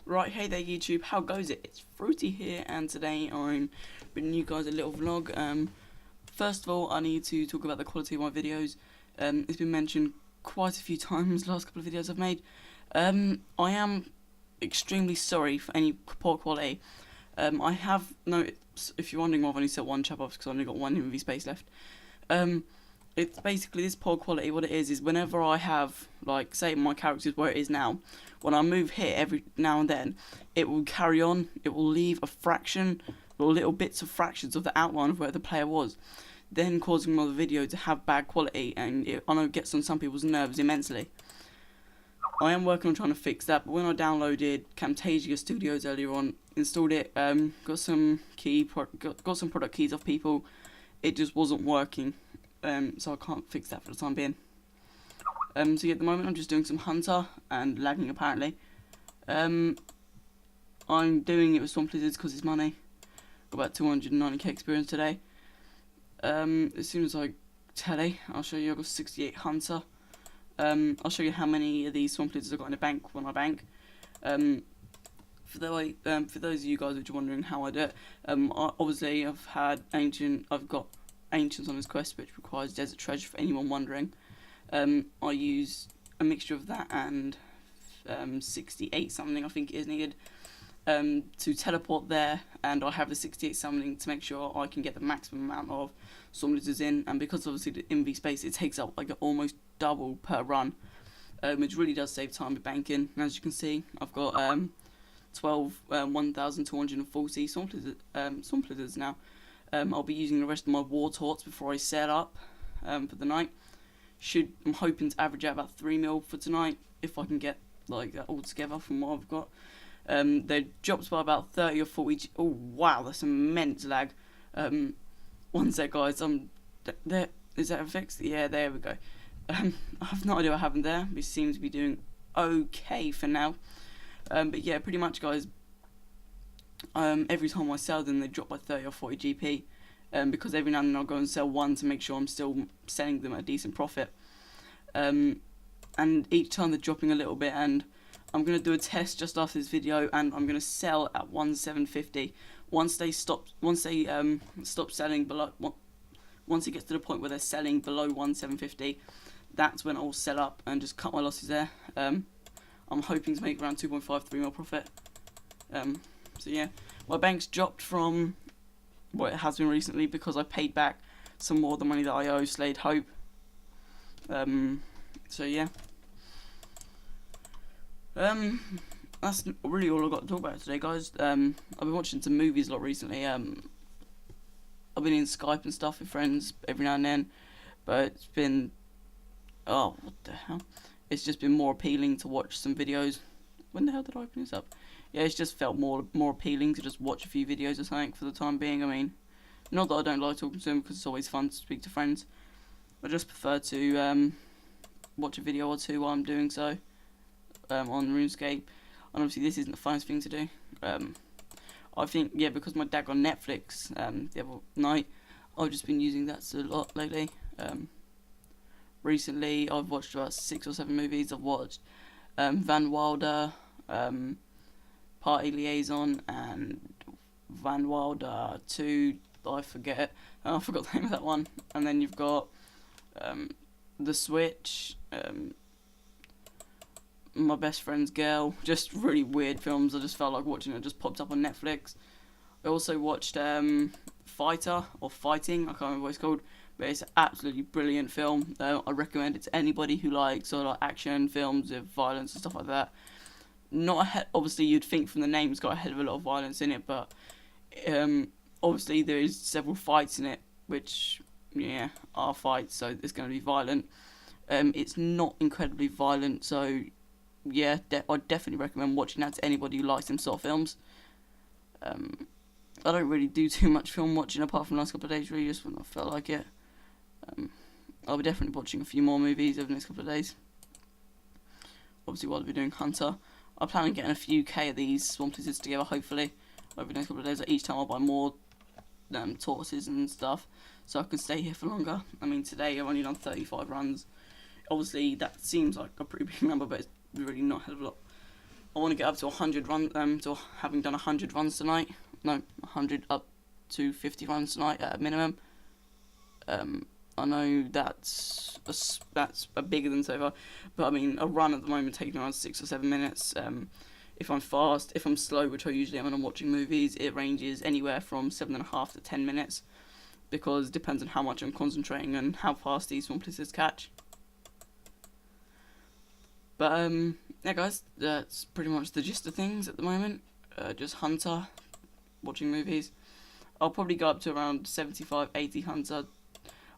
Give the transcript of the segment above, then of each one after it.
Right, hey there YouTube, how goes it? It's Fruity here, and today I'm bringing you guys a little vlog. First of all, I need to talk about the quality of my videos. It's been mentioned quite a few times the last couple of videos I've made. I am extremely sorry for any poor quality. I have noticed, if you're wondering why I've only set one chap off, because I've only got one MV space left. It's basically this poor quality. What it is whenever I have, like, say my character's where it is now, when I move here every now and then, it will carry on, it will leave a fraction, or little bits of fractions of the outline of where the player was, then causing my video to have bad quality, and I know it gets on some people's nerves immensely. I am working on trying to fix that, but when I downloaded Camtasia Studios earlier on, installed it, got some got some product keys off people, it just wasn't working. So I can't fix that for the time being. So yeah, at the moment I'm just doing some Hunter and lagging apparently. I'm doing it with Swamp Lizards because it's money. Got about 290k experience today. As soon as I tally, I'll show you. I've got 68 Hunter. I'll show you how many of these Swamp Lizards I've got in the bank when I bank. For those of you guys which are wondering how I do it, obviously I've got Ancients on this quest, which requires Desert Treasure for anyone wondering. I use a mixture of that and 68 something I think is needed to teleport there, and I have the 68 something to make sure I can get the maximum amount of Storm Lizards in, and because obviously the MV space, it takes up like almost double per run, which really does save time with banking. And as you can see, I've got 1,240 Swamp Lizards now. I'll be using the rest of my War Torts before I set up for the night. I'm hoping to average out about 3 mil for tonight, if I can get like that all together from what I've got. They dropped by about 30 or 40. Oh wow, that's immense lag. One sec guys, there. Is that fixed? Yeah, there we go. I have no idea what happened there. We seem to be doing okay for now. But yeah, pretty much guys. Every time I sell them, they drop by 30 or 40 GP, because every now and then I'll go and sell one to make sure I'm still selling them at a decent profit. And each time they're dropping a little bit, and I'm going to do a test just after this video, and I'm going to sell at 1,750. Once they stop selling below, once it gets to the point where they're selling below 1,750, that's when I'll sell up and just cut my losses there. I'm hoping to make around 2.5-3 mil profit. So yeah, my bank's dropped from what it has been recently because I paid back some more of the money that I owe Slade Hope. So yeah, that's really all I've got to talk about today, guys. I've been watching some movies a lot recently. I've been in Skype and stuff with friends every now and then, but it's been, oh what the hell, it's just been more appealing to watch some videos. When the hell did I open this up? Yeah, it's just felt more appealing to just watch a few videos or something for the time being. I mean, not that I don't like talking to them, because it's always fun to speak to friends. I just prefer to watch a video or two while I'm doing so on RuneScape. And obviously this isn't the funnest thing to do. I think, yeah, because my dad got Netflix the other night, I've just been using that a lot lately. Recently I've watched about 6 or 7 movies. I've watched Van Wilder, Party Liaison, and Van Wilder 2, I forgot the name of that one. And then you've got The Switch, My Best Friend's Girl, just really weird films. I just felt like watching it, just popped up on Netflix. I also watched Fighter, or Fighting, I can't remember what it's called, but it's an absolutely brilliant film. I recommend it to anybody who likes sort of like action films with violence and stuff like that. Obviously you'd think from the name it's got a hell of a lot of violence in it, but obviously there is several fights in it, which, yeah, are fights, so it's going to be violent. It's not incredibly violent, so yeah, I'd definitely recommend watching that to anybody who likes them sort of films. I don't really do too much film watching apart from the last couple of days, really, just when I felt like it. I'll be definitely watching a few more movies over the next couple of days. Obviously while I'll be doing Hunter, I plan on getting a few K of these Swamp Lizards together, hopefully, over the next couple of days. Like, each time I'll buy more tortoises and stuff, so I can stay here for longer. I mean, today I've only done 35 runs. Obviously, that seems like a pretty big number, but it's really not a hell of a lot. I want to get up to 100 runs, to having done 100 runs tonight. No, 100 up to 50 runs tonight at a minimum. I know that's a bigger than so far, but I mean a run at the moment taking around 6 or 7 minutes. If I'm fast, if I'm slow, which I usually am when I'm watching movies, it ranges anywhere from 7.5 to 10 minutes, because it depends on how much I'm concentrating and how fast these small blizzards catch. But yeah guys, that's pretty much the gist of things at the moment. Just Hunter, watching movies. I'll probably go up to around 75, 80 Hunter.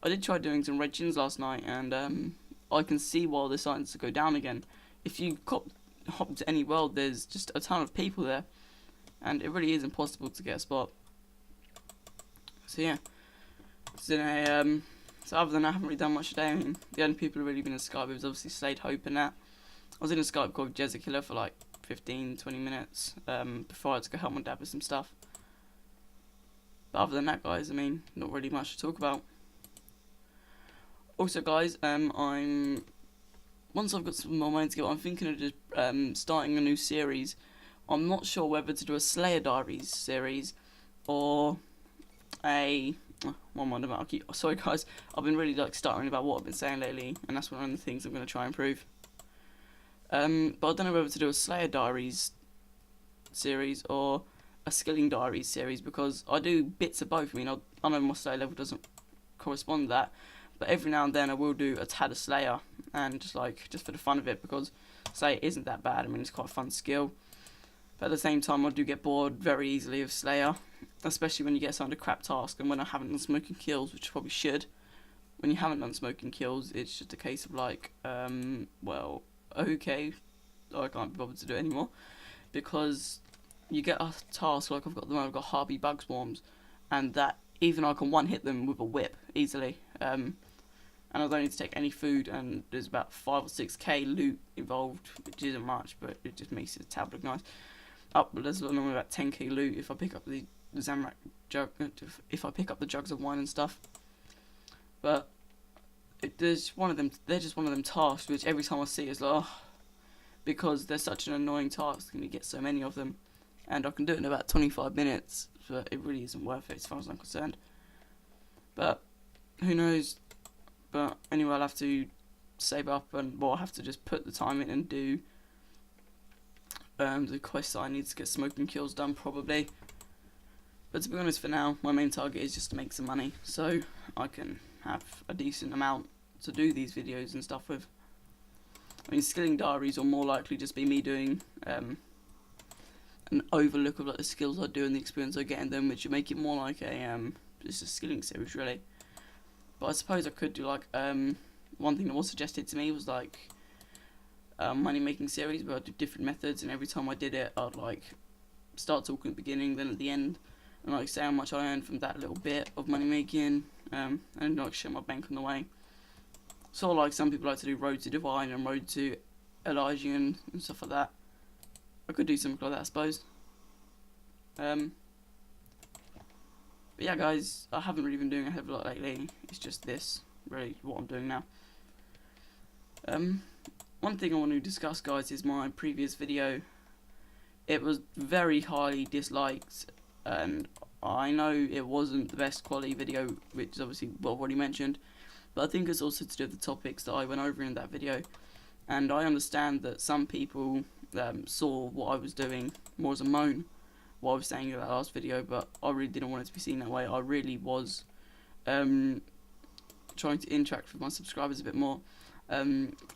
I did try doing some red chins last night, and I can see why they're starting to go down again. If you hop to any world, there's just a ton of people there, and it really is impossible to get a spot. So yeah, so other than that, I haven't really done much today. I mean, the only people who've really been in Skype was obviously Slade Hope and that. I was in a Skype called Jezekiller for like 15-20 minutes before I had to go help my dad with some stuff. But other than that, guys, I mean, not really much to talk about. Also, guys, once I've got some more money together, I'm thinking of just starting a new series. I'm not sure whether to do a Slayer Diaries series or a one more about. Sorry, guys, I've been really stuttering about what I've been saying lately, and that's one of the things I'm going to try and improve. But I don't know whether to do a Slayer Diaries series or a Skilling Diaries series, because I do bits of both. I mean, I know my Slayer level doesn't correspond to that, but every now and then I will do a tad of Slayer, and just for the fun of it, because Slayer isn't that bad. I mean, it's quite a fun skill. But at the same time, I do get bored very easily of Slayer, especially when you get assigned a crap task, and when I haven't done smoking kills, which I probably should. When you haven't done smoking kills, it's just a case of well, okay, I can't be bothered to do it anymore, because you get a task like I've got at the moment. I've got Harpy Bug Swarms, and that even I can one-hit them with a whip easily. And I don't need to take any food, and there's about 5 or 6k loot involved, which isn't much, but it just makes it a tab look nice. There's normally about 10k loot if I pick up the Zamrak jug, if I pick up the jugs of wine and stuff. But they're just one of them tasks which every time I see is like, oh, because they're such an annoying task and you get so many of them, and I can do it in about 25 minutes, but it really isn't worth it as far as I'm concerned. But who knows? But anyway, I'll have to save up, and I'll have to just put the time in and do the quests that I need to get smoking kills done, probably. But to be honest, for now, my main target is just to make some money, so I can have a decent amount to do these videos and stuff with. I mean, Skilling Diaries will more likely just be me doing an overlook of the skills I do and the experience I get in them, which would make it more like just a skilling series, really. But I suppose I could do one thing that was suggested to me was money making series, where I'd do different methods, and every time I did it, I'd start talking at the beginning, then at the end, and say how much I earned from that little bit of money making, and share my bank on the way. So some people like to do Road to Divine and Road to Elysian and stuff like that. I could do something like that, I suppose. But yeah, guys, I haven't really been doing a hell of a lot lately. It's just this, really, what I'm doing now. One thing I want to discuss, guys, is my previous video. It was very highly disliked, and I know it wasn't the best quality video, which is obviously what I've already mentioned, but I think it's also to do with the topics that I went over in that video. And I understand that some people saw what I was doing more as a moan, what I was saying in that last video, but I really didn't want it to be seen that way. I really was trying to interact with my subscribers a bit more. A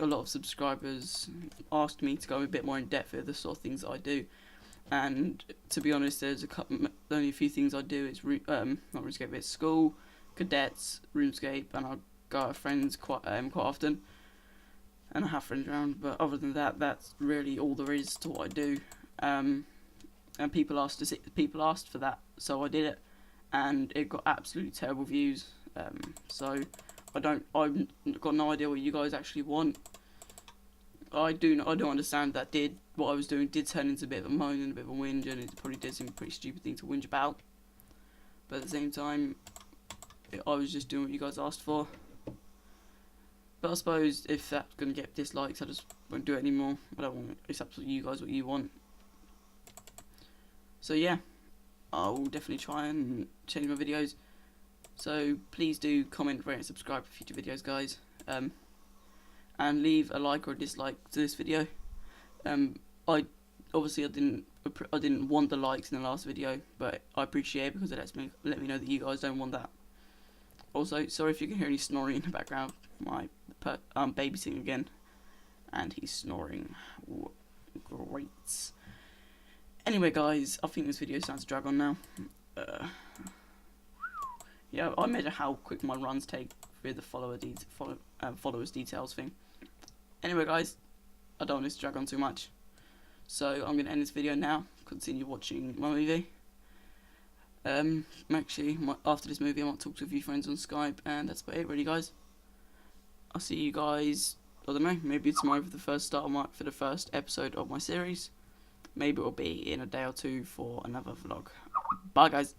lot of subscribers asked me to go a bit more in depth with the sort of things that I do, and to be honest, there's only a few things I do. It's not RuneScape, it's school, cadets, RuneScape, and I go out with friends quite often, and I have friends around. But other than that, that's really all there is to what I do. And people asked for that, so I did it, and it got absolutely terrible views. So I've got no idea what you guys actually want. I don't understand that what I was doing did turn into a bit of a moan and a bit of a whinge, and it probably did seem a pretty stupid thing to whinge about. But at the same time, I was just doing what you guys asked for. But I suppose if that's going to get dislikes, I just won't do it anymore. I don't want it. It's up to you guys what you want. So yeah, I'll definitely try and change my videos. So please do comment, rate, and subscribe for future videos, guys. And leave a like or a dislike to this video. I didn't want the likes in the last video, but I appreciate it because it let me know that you guys don't want that. Also, sorry if you can hear any snoring in the background. I'm babysitting again, and he's snoring. Great. Anyway, guys, I think this video starts to drag on now. Yeah, I measure how quick my runs take with the followers details thing. Anyway, guys, I don't want this to drag on too much, so I'm going to end this video now. Continue watching my movie. Actually, after this movie, I might talk to a few friends on Skype, and that's about it, really, guys. I'll see you guys, I don't know, maybe tomorrow for the first episode of my series. Maybe it'll be in a day or two for another vlog. Bye, guys.